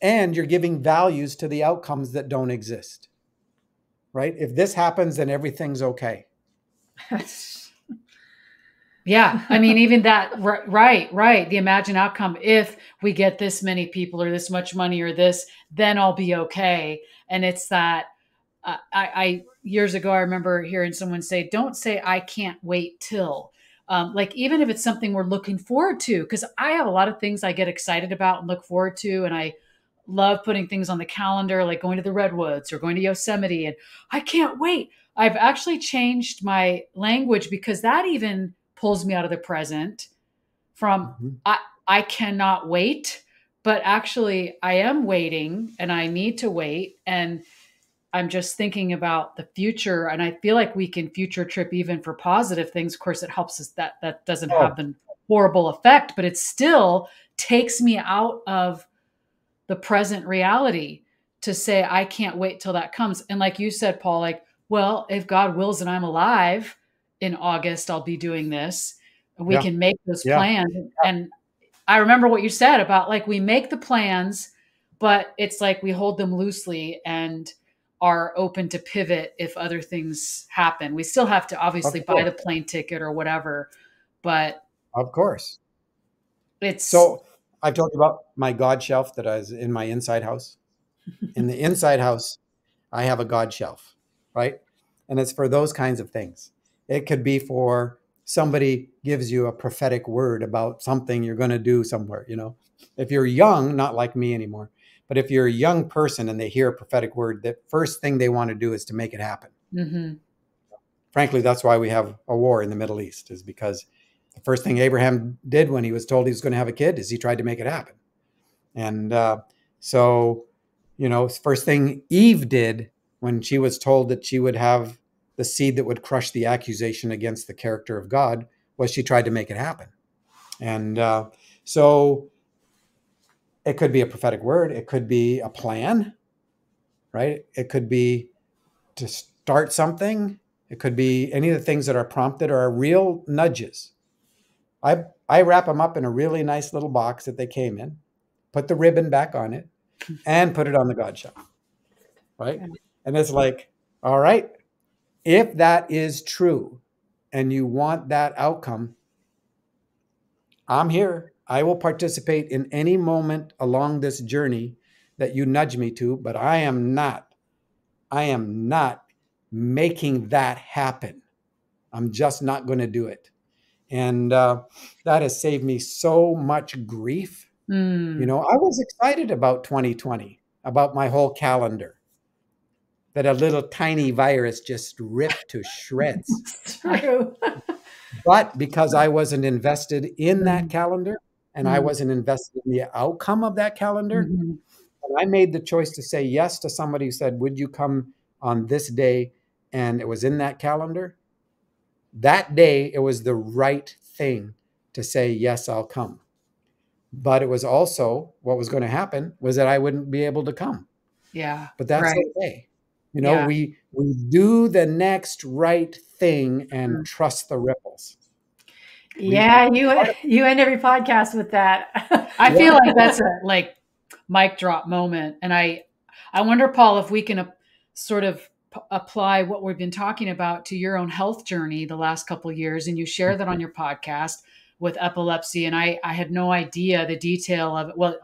And you're giving values to the outcomes that don't exist. Right? If this happens, then everything's okay. Yeah. I mean, even that, right. The imagined outcome, if we get this many people or this much money or this, then I'll be okay. And it's that, I years ago, I remember hearing someone say, don't say, I can't wait till, like, even if it's something we're looking forward to, because I have a lot of things I get excited about and look forward to. And I love putting things on the calendar, like going to the Redwoods or going to Yosemite. And I can't wait. I've actually changed my language because that even pulls me out of the present from I cannot wait, but actually I am waiting and I need to wait. And I'm just thinking about the future. And I feel like we can future trip even for positive things. Of course, it helps us that doesn't have the horrible effect, but it still takes me out of the present reality to say, I can't wait till that comes. And like you said, Paul, like, well, if God wills and I'm alive in August, I'll be doing this. And we can make those plans. And I remember what you said about, like, we make the plans, but it's like we hold them loosely and are open to pivot if other things happen. We still have to obviously buy the plane ticket or whatever, but of course. It's so I've told you about my God shelf that is in my inside house. In the inside house, I have a God shelf, right? And it's for those kinds of things. It could be for somebody gives you a prophetic word about something you're going to do somewhere, you know. If you're young, not like me anymore, but if you're a young person and they hear a prophetic word, the first thing they want to do is to make it happen. Mm-hmm. Frankly, that's why we have a war in the Middle East, is because the first thing Abraham did when he was told he was going to have a kid is he tried to make it happen. And so, you know, first thing Eve did when she was told that she would have the seed that would crush the accusation against the character of God was she tried to make it happen. And so it could be a prophetic word. It could be a plan, right? It could be to start something. It could be any of the things that are prompted or are real nudges. I wrap them up in a really nice little box that they came in, put the ribbon back on it, and put it on the God shelf, right? And it's like, all right, if that is true and you want that outcome, I'm here. I will participate in any moment along this journey that you nudge me to, but I am not making that happen. I'm just not going to do it. And that has saved me so much grief. You know, I was excited about 2020, about my whole calendar, that a little tiny virus just ripped to shreds. True. But because I wasn't invested in that calendar and I wasn't invested in the outcome of that calendar, and I made the choice to say yes to somebody who said, would you come on this day? And it was in that calendar. That day, it was the right thing to say, yes, I'll come. But it was also what was going to happen was that I wouldn't be able to come. Yeah. But that's okay. You know, we do the next right thing and trust the ripples. Yeah, you end every podcast with that. I feel like that's mic drop moment. And I wonder, Paul, if we can sort of apply what we've been talking about to your own health journey the last couple of years. And you share that on your podcast with epilepsy. And I had no idea the detail of it. Well,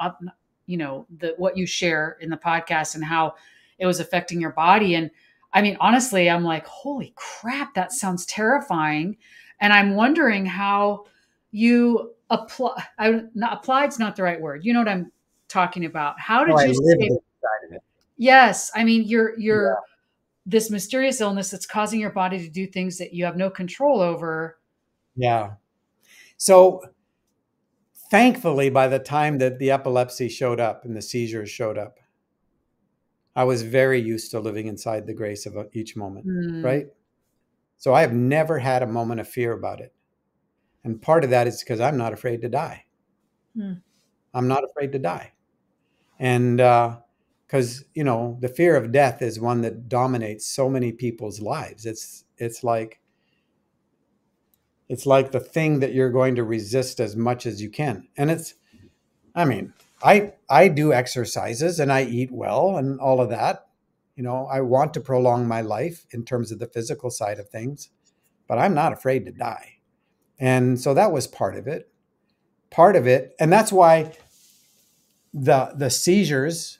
what you share in the podcast and how it was affecting your body. And I mean, honestly, I'm like, holy crap, that sounds terrifying. And I'm wondering how you apply. Applied's not the right word. You know what I'm talking about. How Oh, did I you lived stay? inside of it. Yes. I mean, you're Yeah. this mysterious illness that's causing your body to do things that you have no control over. Yeah. So thankfully, by the time that the epilepsy showed up and the seizures showed up, I was very used to living inside the grace of each moment, right? So I have never had a moment of fear about it. And part of that is because I'm not afraid to die. I'm not afraid to die. And because, the fear of death is one that dominates so many people's lives. It's like the thing that you're going to resist as much as you can. And I do exercises and I eat well and all of that. I want to prolong my life in terms of the physical side of things, but I'm not afraid to die. And so that was part of it. And that's why the seizures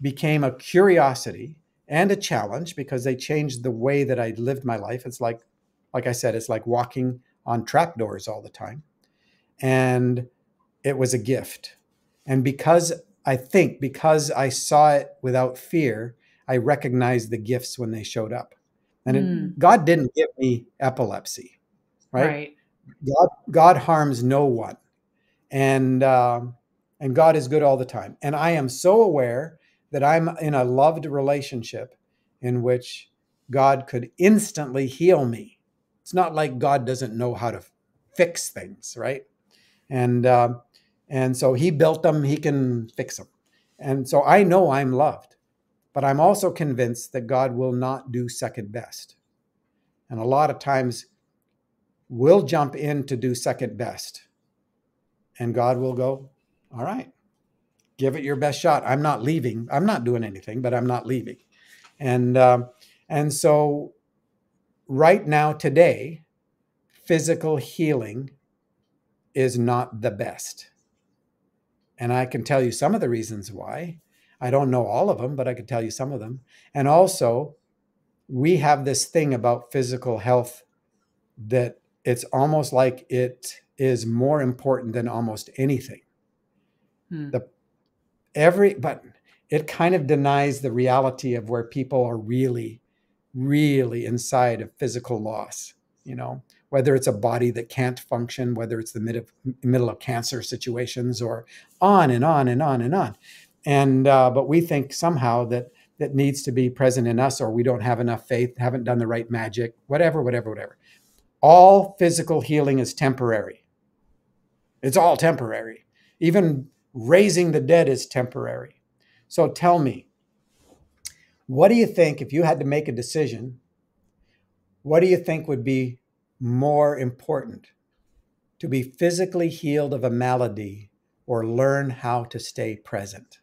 became a curiosity and a challenge, because they changed the way that I lived my life. It's like I said, it's like walking on trapdoors all the time. And it was a gift. And because I saw it without fear, I recognized the gifts when they showed up. And God didn't give me epilepsy, right? God harms no one. And God is good all the time. And I am so aware that I'm in a loved relationship in which God could instantly heal me. It's not like God doesn't know how to fix things, right? And so he built them, he can fix them. And so I know I'm loved, but I'm also convinced that God will not do second best. And a lot of times we'll jump in to do second best. And God will go, all right, give it your best shot. I'm not leaving. I'm not doing anything, but I'm not leaving. And so right now, today, physical healing is not the best. And I can tell you some of the reasons why. I don't know all of them, but I can tell you some of them. And also, we have this thing about physical health that it's almost like it is more important than almost anything. But it kind of denies the reality of where people are really, really inside of physical loss, whether it's a body that can't function, whether it's the middle of cancer situations, or on and on and on and on. And but we think somehow that needs to be present in us, or we don't have enough faith, haven't done the right magic, whatever. All physical healing is temporary. It's all temporary. Even raising the dead is temporary. So tell me, what do you think, if you had to make a decision, what do you think would be more important? To be physically healed of a malady or learn how to stay present?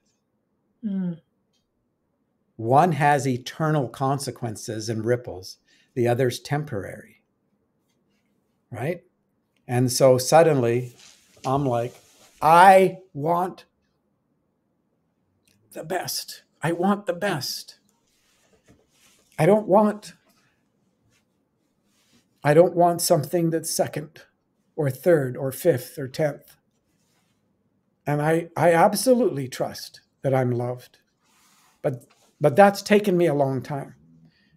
One has eternal consequences and ripples. The other's temporary, right? And so suddenly I'm like, I want the best. I want the best. I don't want something that's second or third or fifth or 10th. And I absolutely trust that I'm loved. But that's taken me a long time.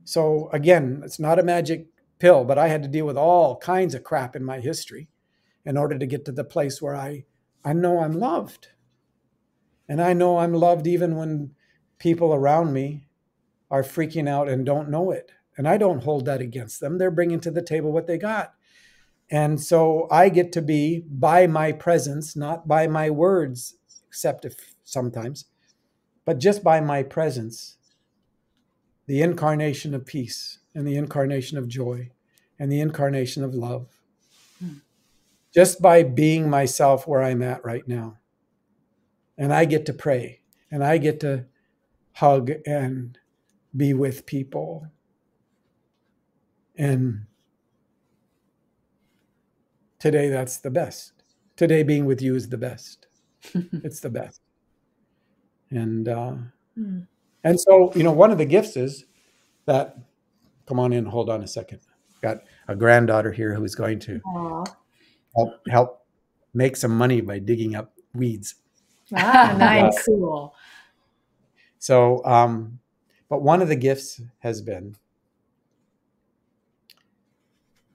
So again, it's not a magic pill, but I had to deal with all kinds of crap in my history in order to get to the place where I know I'm loved. And I know I'm loved even when people around me are freaking out and don't know it. And I don't hold that against them. They're bringing to the table what they got. And so I get to be, by my presence, not by my words, except if sometimes, but just by my presence, the incarnation of peace and the incarnation of joy and the incarnation of love. Just by being myself where I'm at right now. And I get to pray. and I get to hug and be with people. And today, that's the best. Today, being with you is the best. It's the best. And so, one of the gifts is that, come on in, hold on a second. Got a granddaughter here who's going to help make some money by digging up weeds. Nice. Cool. So, but one of the gifts has been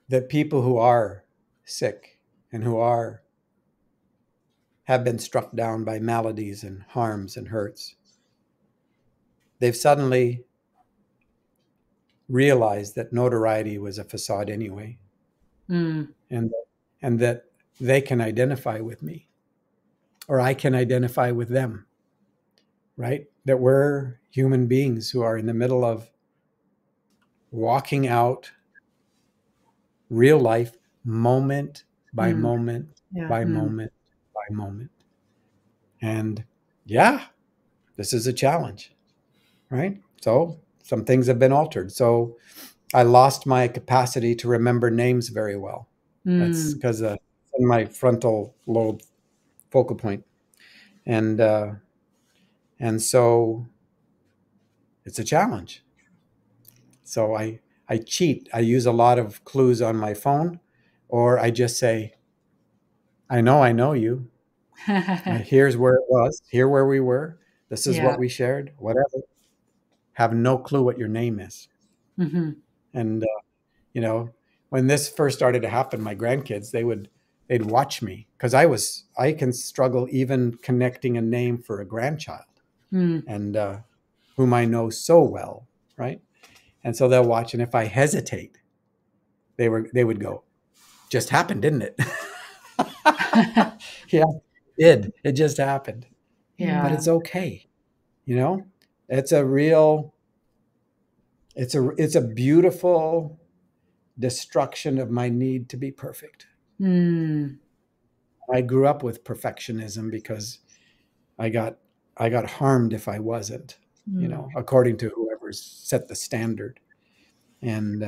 that people who are sick and who have been struck down by maladies and harms and hurts, they've suddenly realized that notoriety was a facade anyway, and that they can identify with me, or I can identify with them, right? That we're human beings who are in the middle of walking out real life, moment by moment, by moment, by moment. And yeah, this is a challenge, right? So some things have been altered. So I lost my capacity to remember names very well. That's because in my frontal lobe focal point. And so it's a challenge. So I cheat. I use a lot of clues on my phone, or I just say, I know you. Here's where it was. Here where we were. This is what we shared. Whatever. Have no clue what your name is. And when this first started to happen, my grandkids, they'd watch me because I can struggle even connecting a name for a grandchild, and whom I know so well, right? And so they'll watch, and if I hesitate, they would go, "Just happened, didn't it?" Yeah, it just happened. Yeah, but it's okay. It's a beautiful destruction of my need to be perfect. I grew up with perfectionism because I got harmed if I wasn't, according to whoever's set the standard. And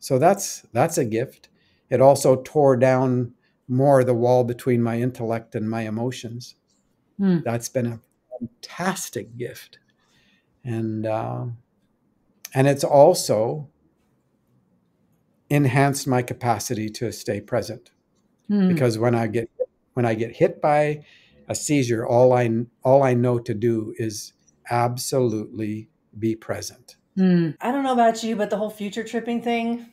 so that's a gift. It also tore down more the wall between my intellect and my emotions. That's been a fantastic gift. And it's also enhanced my capacity to stay present. Because when I get hit by a seizure, all I know to do is absolutely be present. I don't know about you, but the whole future tripping thing,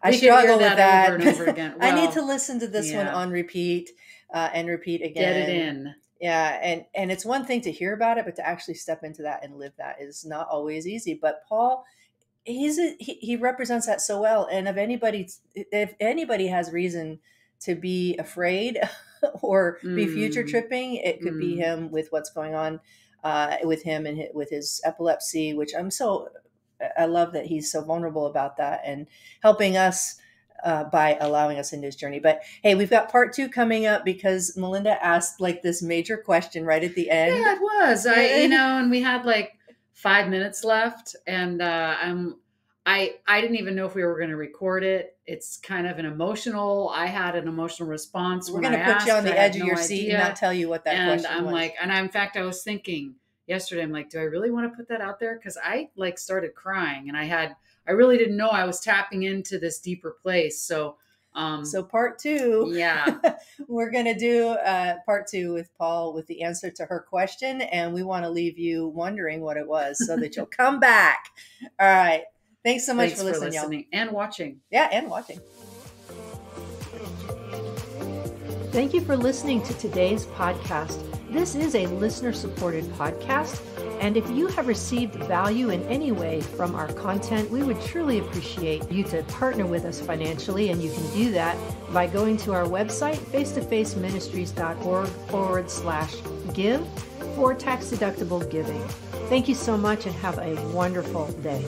I We could struggle hear with that that. over and over again. I need Well, to listen to this one on repeat and repeat again. Get it in. Yeah, and it's one thing to hear about it, but to actually step into that and live that is not always easy. But Paul, he represents that so well. And if anybody has reason to be afraid or be future tripping, it could be him with what's going on with him and with his epilepsy, which I love that he's so vulnerable about that and helping us by allowing us into his journey. But hey, we've got part 2 coming up because Melinda asked like this major question right at the end. Yeah, it was. And we had like 5 minutes left, and I didn't even know if we were going to record it. It's kind of I had an emotional response. We're going to put you on the edge of your seat and not tell you what that question was. In fact, I was thinking yesterday, I'm like, do I really want to put that out there? Because I started crying, and I really didn't know I was tapping into this deeper place. So part 2, yeah, we're going to do part 2 with Paul with the answer to her question. And we want to leave you wondering what it was so that you'll come back. All right. Thanks so much for listening, y'all. And watching. Yeah, and watching. Thank you for listening to today's podcast. This is a listener-supported podcast, and if you have received value in any way from our content, we would truly appreciate you to partner with us financially, and you can do that by going to our website, facetofaceministries.org/give for tax-deductible giving. Thank you so much and have a wonderful day.